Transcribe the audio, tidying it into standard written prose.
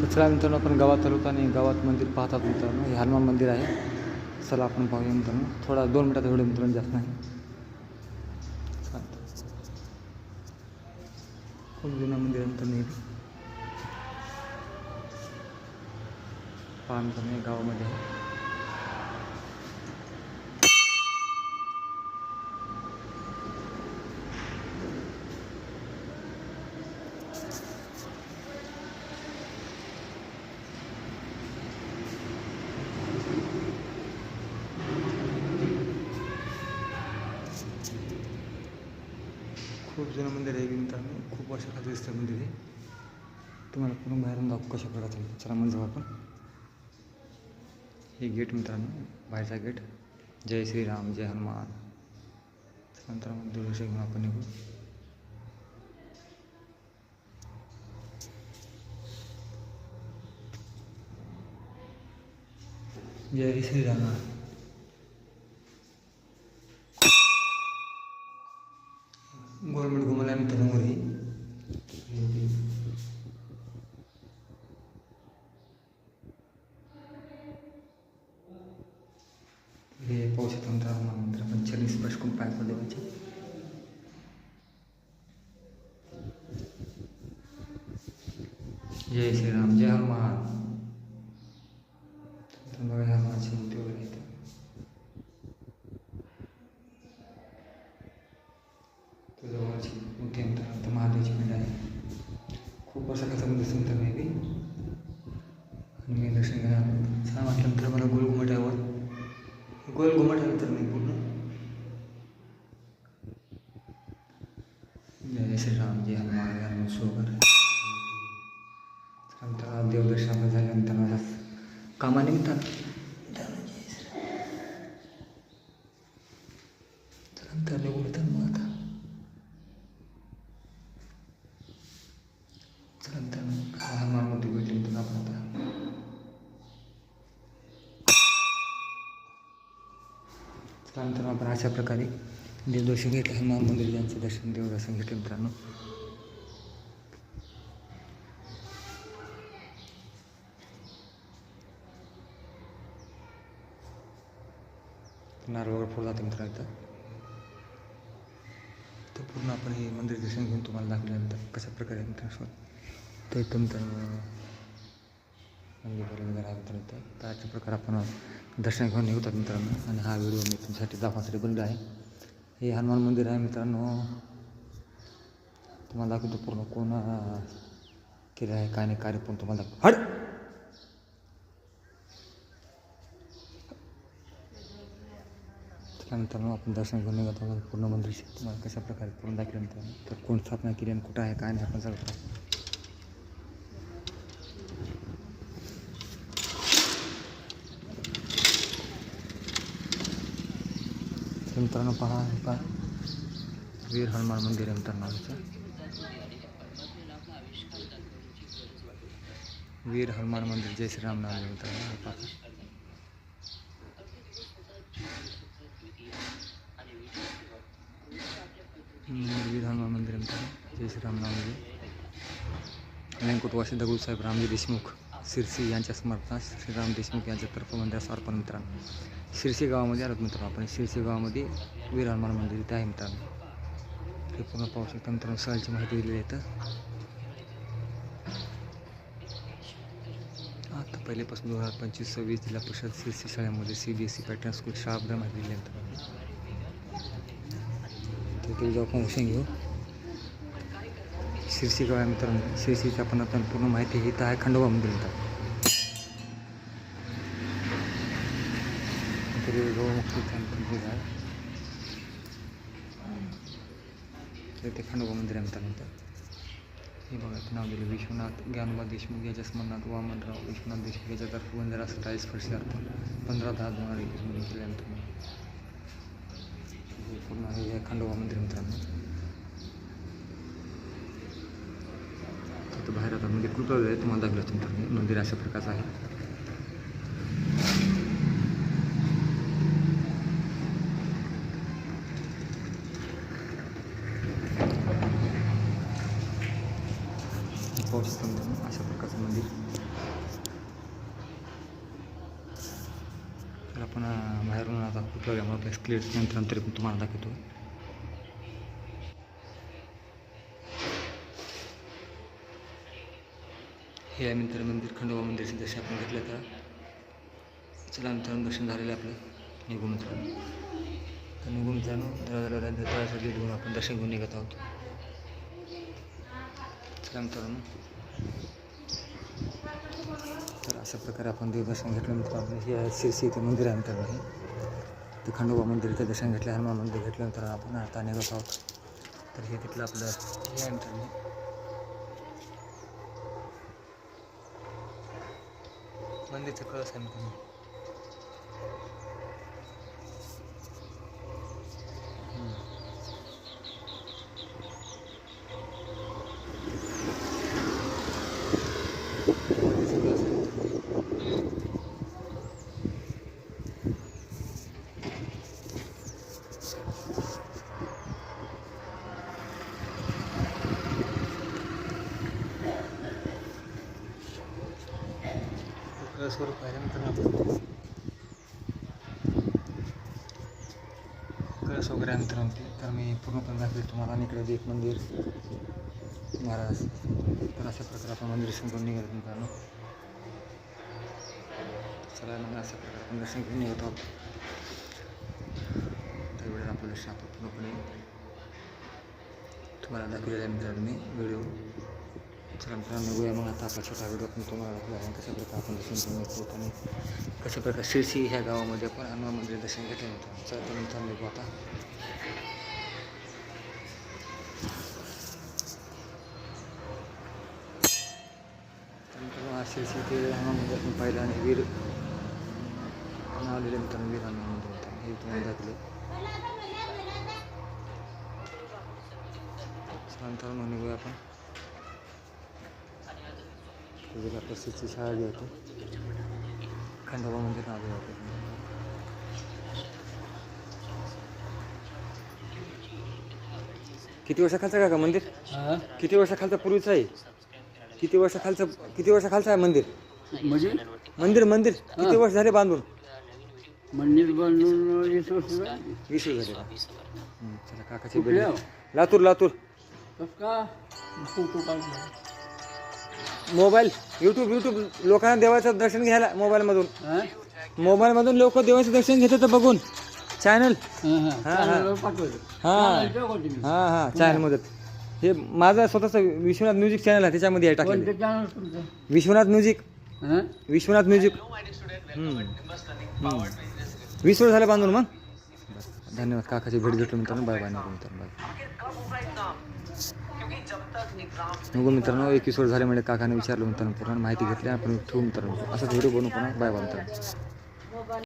तर चला मित्रांनो, आपण गावात आलो आणि गावात मंदिर पाहतात मित्रांनो. हे हनुमान मंदिर आहे. चला आपण पाहूया मित्रांनो. थोडा 2 मिनिटाचा व्हिडिओ मित्रांनो, जास्त नाही. खूप जुनं मंदिर आहे मित्रांनो. पहा मित्रांनो, गावामध्ये आहे. खूप जुनं मंदिर आहे मित्रांनो. खूप वर्षाखाली दिसतं मंदिर हे. तुम्हाला पूर्ण बाहेरून दाखवू कशा प्रकारचं. चला म्हणजे जाऊ आपण. हे गेट मित्रांनो, बाहेरचा गेट. जय श्रीराम, जय हनुमान. नंतर दर्शन घेऊन आपण निघू. जय श्रीराम. गव्हर्नमेंट घुमायला मित्रांनो वर हे पाहू शकतो मित्रांनो. मंदिर आपण चरणी स्पर्श करून पाय पडले पाहिजे. जय श्रीराम, जय हनुमान. बघा हनुमानची मूर्ती वगैरे इथं. तुळजाभवानीची मूर्ती मित्रांनो. महादेवची पिंड आहे. खूप वर्षाचं मंदिर सुंदर नाही बी. आणि मी दर्शन घ्यायला छान वाटलं तर मला गोल घुमटावर गोल घुमट आहे तर नाही पूर्ण. जय श्रीराम, जय हनुमान, हनुमान सोगर. नंतर देवदर्शन झाल्यानंतर माझ्या कामानिमित्तानं नंतर निघून मित्रांनो आता. नंतर हनुमानमध्ये भेटले मित्रांनो आपण आता. त्यानंतर आपण अशा प्रकारे देवदर्शन घेतलं. हनुमान मंदिर यांचं दर्शन देवदर्शन घेतलं मित्रांनो. नारळ वगैरे फोडला जातं मित्रांनो इथं. तर पूर्ण आपण हे मंदिर दर्शन घेऊन तुम्हाला दाखवल्यानंतर कशा प्रकारे मित्रांनो तर इथं मित्रांनो मंदिर वगैरे आहे मित्रांनो इथं. तर अशा प्रकारे आपण दर्शन घेऊन निघतात मित्रांनो. आणि हा व्हिडिओ मी तुमच्यासाठी दाखवण्यासाठी बनवला आहे. हे हनुमान मंदिर आहे मित्रांनो. तुम्हाला दाखवतो पूर्ण कोण केलं आहे काय नाही कार्य पण तुम्हाला दाखवतो. हड त्यानंतर आपण दर्शन घेऊन निघत आहोत. पूर्ण मंदिरची तुम्हाला कशा प्रकारे पूर्ण दाखवल्यानंतर तर कोण स्थापना केली आणि कुठं आहे काय नाही आपण सांगतो. मित्रांनो पहा का वीर हनुमान मंदिर आहे मित्रांनो. वीर हनुमान मंदिर जय श्रीराम नाव आहे मित्रांनो. पहा वीर हनुमान मंदिर मित्रांनो. जय श्रीराम नाव आहे. व्यंकटवासी दगडूसाहेब रामजी देशमुख शिरसी यांच्या समर्थनास श्रीराम देशमुख यांच्यातर्फे मंदिरास अर्पण मित्रांनो. शिरसी गावामध्ये आलोत मित्रांनो आपण. शिरसी गावामध्ये वीर हनुमान मंदिर इथे आहे मित्रांनो. हे पूर्ण पाहू शकता मित्रांनो. सहलची माहिती दिलेली आहे. आता पहिलेपासून 2025-26 जिल्हा परिषद शिरसी शाळेमध्ये CBSE पॅटर्न स्कूल शाळाबद्दल माहिती दिली आहे. तिथे जाऊ आपण उशीन घेऊ. शिरसी गाव आहे मित्रांनो. शिरसीच्या पण आपण पूर्ण माहिती इथं आहे. खंडोबा मंदिर इथं आहे. ते खंडोबा मंदिर आहे मित्रांनो. हे बघा नाव दिले विश्वनाथ ज्ञानोबा देशमुख याच्या स्मरणात वामनराव विश्वनाथ देशमुख याच्यातर्फे मंदिरास टाईल्स फरशी अर्पण 15/10/2021 केल्यानंतर पूर्ण हे खंडोबा मंदिर मित्रांनो. तिथं बाहेर आता मंदिर खूप आहे. तुम्हाला दाखवलं मित्रांनो. मंदिर अशा प्रकारचं आहे. अशा प्रकारचं मंदिर आपण बाहेरून आता उपयोगामुळे क्लिअर नंतर तरी पण तुम्हाला दाखवतो. हे आहे मित्र मंदिर, खंडोबा मंदिरचे दर्शन आपण घेतलं. तर चला मित्रांनो, दर्शन झालेलं आपलं. निघू मित्रांनो. तर निघू मित्रांनो, दरवाजा गेट घेऊन आपण दर्शन घेऊन निघत आहोत. चला मित्रांनो, तर अशा प्रकारे आपण देवदर्शन घेतलं मित्रांनो. हे आहे शिरसी इथे मंदिर आहे मित्रांनो. हे ते खंडोबा मंदिर इथे दर्शन घेतलं, हनुमान मंदिर घेतलं मित्रांनो. आपण आता निघत आहोत. तर हे तिथलं आपलं हे आहे मित्रांनो, मंदिरचं कळस आहे मित्रांनो. स्वरूप आहे मित्रांनो. कळस वगैरे आहे मित्रांनो. तर मी पूर्णपणे दाखवेल तुम्हाला. आणि इकडे एक मंदिर महाराज. तर अशा प्रकारे आपण मंदिर दर्शन करून निघालो मित्रांनो. चला मग अशा प्रकारे आपण दर्शन करून निघत आहोत. तर वेळेस आपलं दर्शन आपण पूर्णपणे तुम्हाला दाखवलेलं आहे मित्रांनो मी व्हिडिओ. चला मित्रांनो, बघूया मग आता आपला छोटा व्हिडिओ पण तुम्हाला दाखवला आहे कशा प्रकारे आपण दर्शन घेऊन येतो आणि कशा प्रकारे शिरसी ह्या गावामध्ये आपण हनुमान मंदिर दर्शन घेतलं मित्रांनो. चला तर मित्रांनो बघू आता. तर मित्रांनो, हा शिरसी ते हनुमान मंदिर आपण पाहिलं आणि वीर नाव लिहिलं मित्रांनो. वीर हनुमान मंदिर मित्रांनो हे तुम्हाला दाखवलं. चला मित्रांनो, निघूया आपण. वेगळ्या प्रसिद्धीची शाळा जी होती खंडोबा मंदिर नाव होते. किती वर्षाखालचं का मंदिर? किती वर्षाखालचं पूर्वीचं आहे? किती वर्षाखालचं आहे मंदिर? मंदिर मंदिर किती वर्ष झाले बांधून? मंदिर बांधून 20 वर्ष झाले का? चला काकाची बेल. लातूर. मोबाईल यूट्यूब लोकांना देवाचं दर्शन घ्यायला मोबाईलमधून लोक देवाचं दर्शन घेतात बघून चॅनल. हां चॅनलमध्ये हे माझा स्वतःचा विश्वनाथ म्युझिक चॅनल आहे, त्याच्यामध्ये आहे टाकलेलं. विश्वनाथ म्युझिक 20 वर्ष झाले बांधून. मग धन्यवाद. काकाची भेट घेतली मित्रांनो. Bye bye. नको मित्रांनो, 21 वर्ष झाले म्हणजे काकाने विचारलं मित्रांनो. पूर्ण माहिती घेतली आपण ठेवू मित्रांनो. असंच व्हिडिओ बनवू पुन्हा. बाय बाय मित्रांनो.